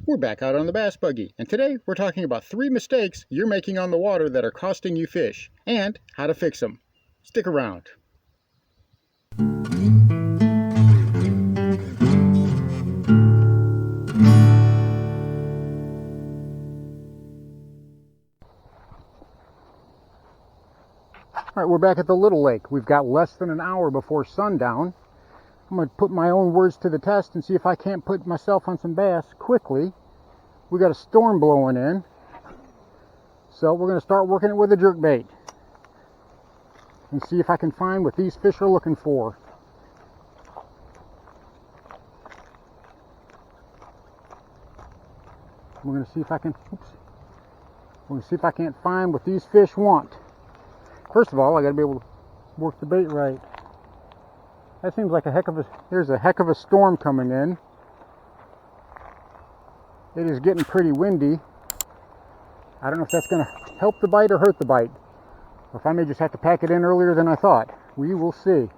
We're back out on the bass buggy, and today we're talking about 3 mistakes you're making on the water that are costing you fish, and how to fix them. Stick around. Alright, we're back at the little lake. We've got less than an hour before sundown. I'm going to put my own words to the test and see if I can't put myself on some bass quickly. We got a storm blowing in, so we're going to start working it with a jerkbait and see if I can find what these fish are looking for. We're going to see if I can, we're going to see if I can't find what these fish want. First of all, I got to be able to work the bait right. That seems like there's a heck of a storm coming in. It is getting pretty windy. I don't know if that's going to help the bite or hurt the bite. Or if I may just have to pack it in earlier than I thought. We will see.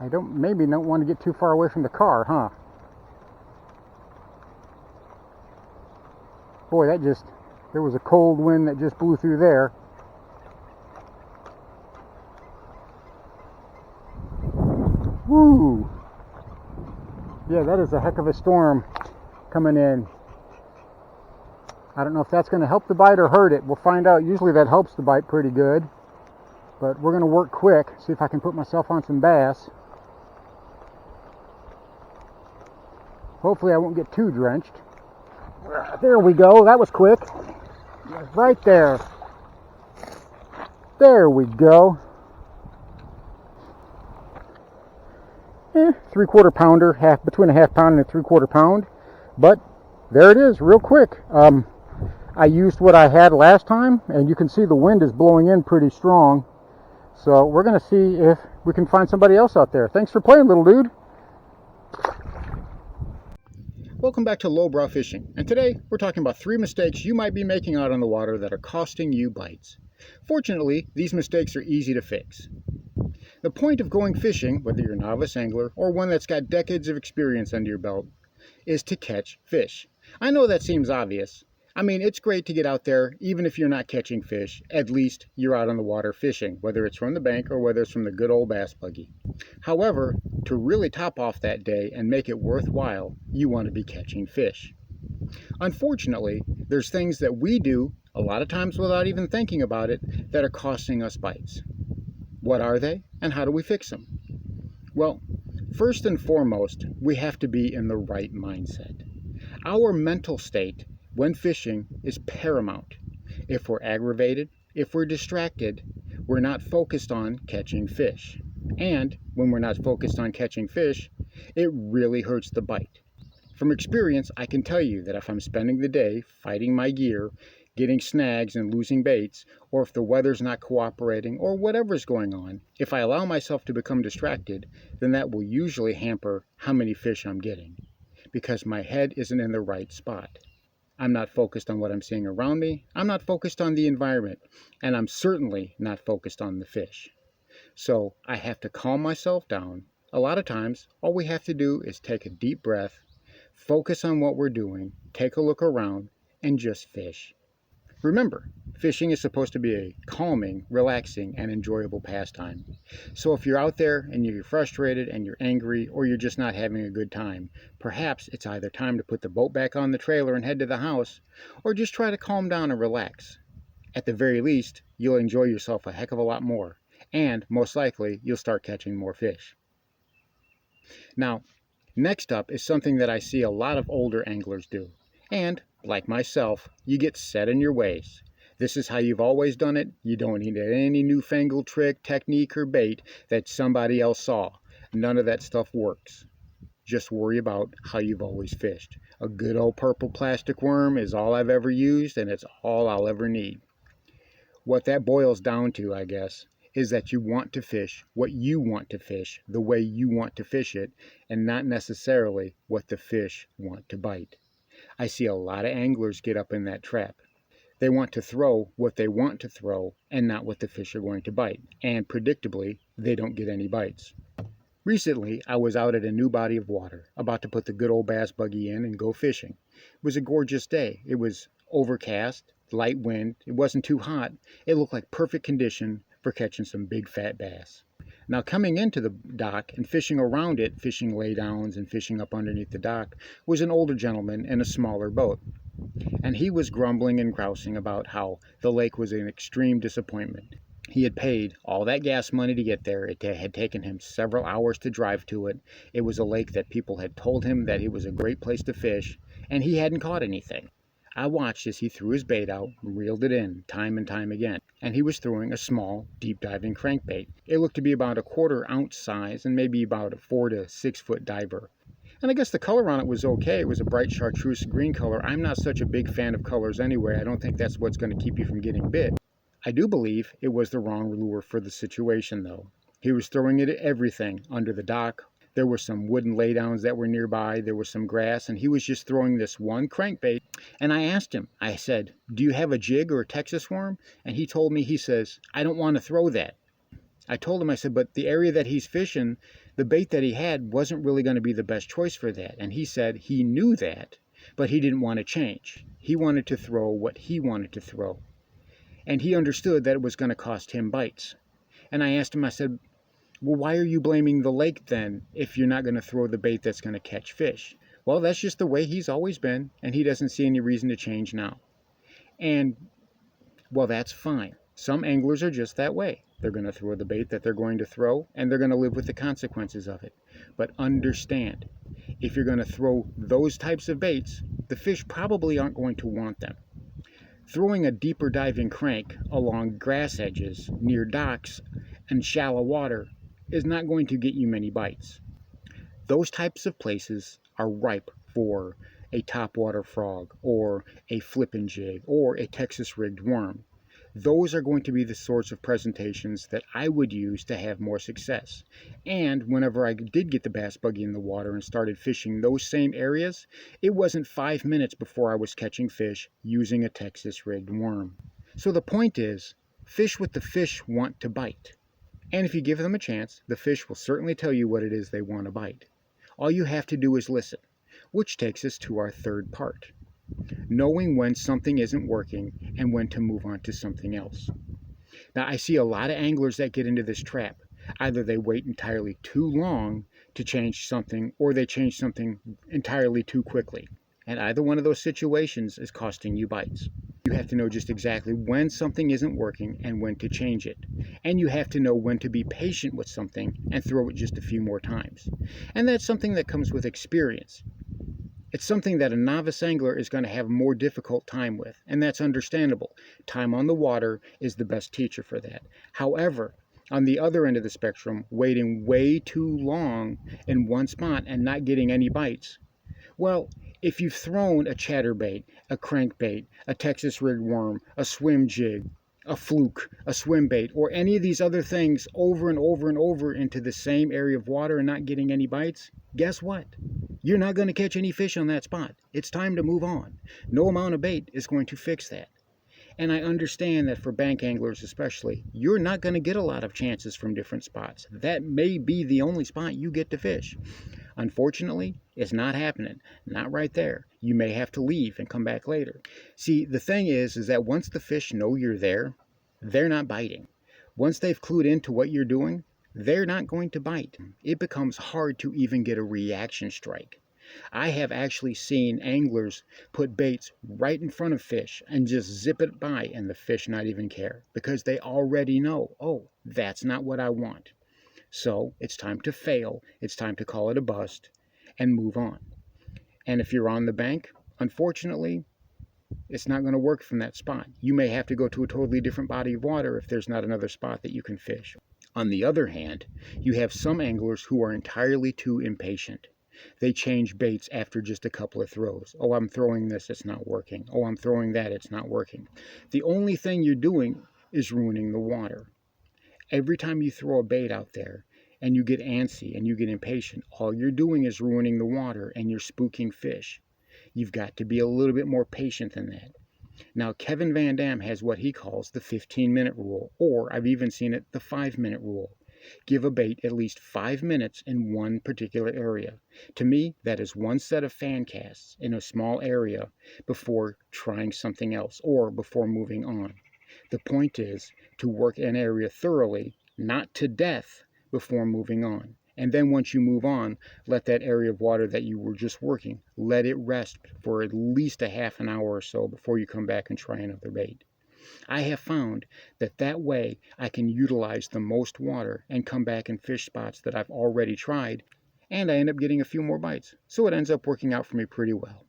I maybe don't want to get too far away from the car, huh? Boy, there was a cold wind that just blew through there. Woo! Yeah, that is a heck of a storm coming in. I don't know if that's going to help the bite or hurt it. We'll find out. Usually that helps the bite pretty good. But we're going to work quick, see if I can put myself on some bass. Hopefully I won't get too drenched. There we go. That was quick. Right there. There we go. 3/4 pounder, between a half pound and a 3/4 pound. But there it is, real quick. I used what I had last time, and you can see the wind is blowing in pretty strong. So we're going to see if we can find somebody else out there. Thanks for playing, little dude. Welcome back to Lowbrow Fishing, and today we're talking about 3 mistakes you might be making out on the water that are costing you bites. Fortunately, these mistakes are easy to fix. The point of going fishing, whether you're a novice angler or one that's got decades of experience under your belt, is to catch fish. I know that seems obvious. I mean, it's great to get out there, even if you're not catching fish. At least you're out on the water fishing, whether it's from the bank or whether it's from the good old bass buggy. However, to really top off that day and make it worthwhile, you want to be catching fish. Unfortunately, there's things that we do, a lot of times without even thinking about it, that are costing us bites. What are they, and how do we fix them? Well, first and foremost, we have to be in the right mindset. Our mental state when fishing is paramount. If we're aggravated, if we're distracted, we're not focused on catching fish. And when we're not focused on catching fish, it really hurts the bite. From experience, I can tell you that if I'm spending the day fighting my gear, getting snags and losing baits, or if the weather's not cooperating, or whatever's going on, if I allow myself to become distracted, then that will usually hamper how many fish I'm getting, because my head isn't in the right spot. I'm not focused on what I'm seeing around me, I'm not focused on the environment, and I'm certainly not focused on the fish. So I have to calm myself down. A lot of times, all we have to do is take a deep breath, focus on what we're doing, take a look around, and just fish. Remember, fishing is supposed to be a calming, relaxing, and enjoyable pastime. So if you're out there and you're frustrated and you're angry or you're just not having a good time, perhaps it's either time to put the boat back on the trailer and head to the house, or just try to calm down and relax. At the very least, you'll enjoy yourself a heck of a lot more, and most likely you'll start catching more fish. Now, next up is something that I see a lot of older anglers do. And, like myself, you get set in your ways. This is how you've always done it. You don't need any newfangled trick, technique, or bait that somebody else saw. None of that stuff works. Just worry about how you've always fished. A good old purple plastic worm is all I've ever used, and it's all I'll ever need. What that boils down to, I guess, is that you want to fish what you want to fish, the way you want to fish it, and not necessarily what the fish want to bite. I see a lot of anglers get up in that trap. They want to throw what they want to throw and not what the fish are going to bite. And predictably, they don't get any bites. Recently, I was out at a new body of water, about to put the good old bass buggy in and go fishing. It was a gorgeous day. It was overcast, light wind, it wasn't too hot. It looked like perfect condition for catching some big fat bass. Now, coming into the dock and fishing around it, fishing laydowns and fishing up underneath the dock, was an older gentleman in a smaller boat. And he was grumbling and grousing about how the lake was an extreme disappointment. He had paid all that gas money to get there. It had taken him several hours to drive to it. It was a lake that people had told him that it was a great place to fish, and he hadn't caught anything. I watched as he threw his bait out and reeled it in time and time again, and he was throwing a small, deep-diving crankbait. It looked to be about a quarter-ounce size and maybe about a 4 to 6 foot diver. And I guess the color on it was okay. It was a bright chartreuse green color. I'm not such a big fan of colors anyway. I don't think that's what's going to keep you from getting bit. I do believe it was the wrong lure for the situation, though. He was throwing it at everything under the dock. There were some wooden laydowns that were nearby. There was some grass, and he was just throwing this one crankbait. And I asked him, I said, "Do you have a jig or a Texas worm?" And he told me, he says, "I don't want to throw that." I told him, I said, "But the area that he's fishing, the bait that he had wasn't really going to be the best choice for that." And he said he knew that, but he didn't want to change. He wanted to throw what he wanted to throw. And he understood that it was going to cost him bites. And I asked him, I said, "Well, why are you blaming the lake then if you're not going to throw the bait that's going to catch fish?" "Well, that's just the way he's always been, and he doesn't see any reason to change now." And, well, that's fine. Some anglers are just that way. They're going to throw the bait that they're going to throw, and they're going to live with the consequences of it. But understand, if you're going to throw those types of baits, the fish probably aren't going to want them. Throwing a deeper diving crank along grass edges, near docks, and shallow water is not going to get you many bites. Those types of places are ripe for a topwater frog, or a flippin' jig, or a Texas rigged worm. Those are going to be the sorts of presentations that I would use to have more success. And whenever I did get the bass buggy in the water and started fishing those same areas, it wasn't 5 minutes before I was catching fish using a Texas rigged worm. So the point is, fish what the fish want to bite. And if you give them a chance, the fish will certainly tell you what it is they want to bite. All you have to do is listen, which takes us to our third part. Knowing when something isn't working and when to move on to something else. Now, I see a lot of anglers that get into this trap. Either they wait entirely too long to change something, or they change something entirely too quickly. And either one of those situations is costing you bites. You have to know just exactly when something isn't working and when to change it. And you have to know when to be patient with something and throw it just a few more times. And that's something that comes with experience. It's something that a novice angler is going to have a more difficult time with, and that's understandable. Time on the water is the best teacher for that. However, on the other end of the spectrum, waiting way too long in one spot and not getting any bites, well, if you've thrown a chatterbait, a crankbait, a Texas rigged worm, a swim jig, a fluke, a swim bait, or any of these other things over and over and over into the same area of water and not getting any bites, guess what? You're not going to catch any fish on that spot. It's time to move on. No amount of bait is going to fix that. And I understand that for bank anglers especially, you're not going to get a lot of chances from different spots. That may be the only spot you get to fish. Unfortunately, it's not happening. Not right there. You may have to leave and come back later. See, the thing is that once the fish know you're there, they're not biting. Once they've clued into what you're doing, they're not going to bite. It becomes hard to even get a reaction strike. I have actually seen anglers put baits right in front of fish and just zip it by, and the fish not even care, because they already know, oh, that's not what I want. So it's time to fail, it's time to call it a bust, and move on. And if you're on the bank, unfortunately, it's not going to work from that spot. You may have to go to a totally different body of water if there's not another spot that you can fish. On the other hand, you have some anglers who are entirely too impatient. They change baits after just a couple of throws. Oh, I'm throwing this, it's not working. Oh, I'm throwing that, it's not working. The only thing you're doing is ruining the water. Every time you throw a bait out there and you get antsy and you get impatient, all you're doing is ruining the water and you're spooking fish. You've got to be a little bit more patient than that. Now, Kevin Van Dam has what he calls the 15-minute rule, or I've even seen it, the 5-minute rule. Give a bait at least 5 minutes in one particular area. To me, that is one set of fan casts in a small area before trying something else or before moving on. The point is to work an area thoroughly, not to death, before moving on. And then once you move on, let that area of water that you were just working, let it rest for at least a half an hour or so before you come back and try another bait. I have found that way I can utilize the most water and come back and fish spots that I've already tried, and I end up getting a few more bites. So it ends up working out for me pretty well.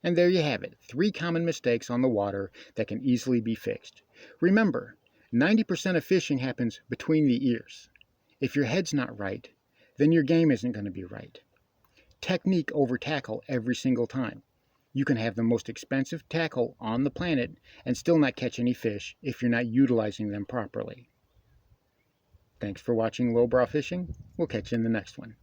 And there you have it, 3 common mistakes on the water that can easily be fixed. Remember, 90% of fishing happens between the ears. If your head's not right, then your game isn't going to be right. Technique over tackle every single time. You can have the most expensive tackle on the planet and still not catch any fish if you're not utilizing them properly. Thanks for watching Lowbrow Fishing. We'll catch you in the next one.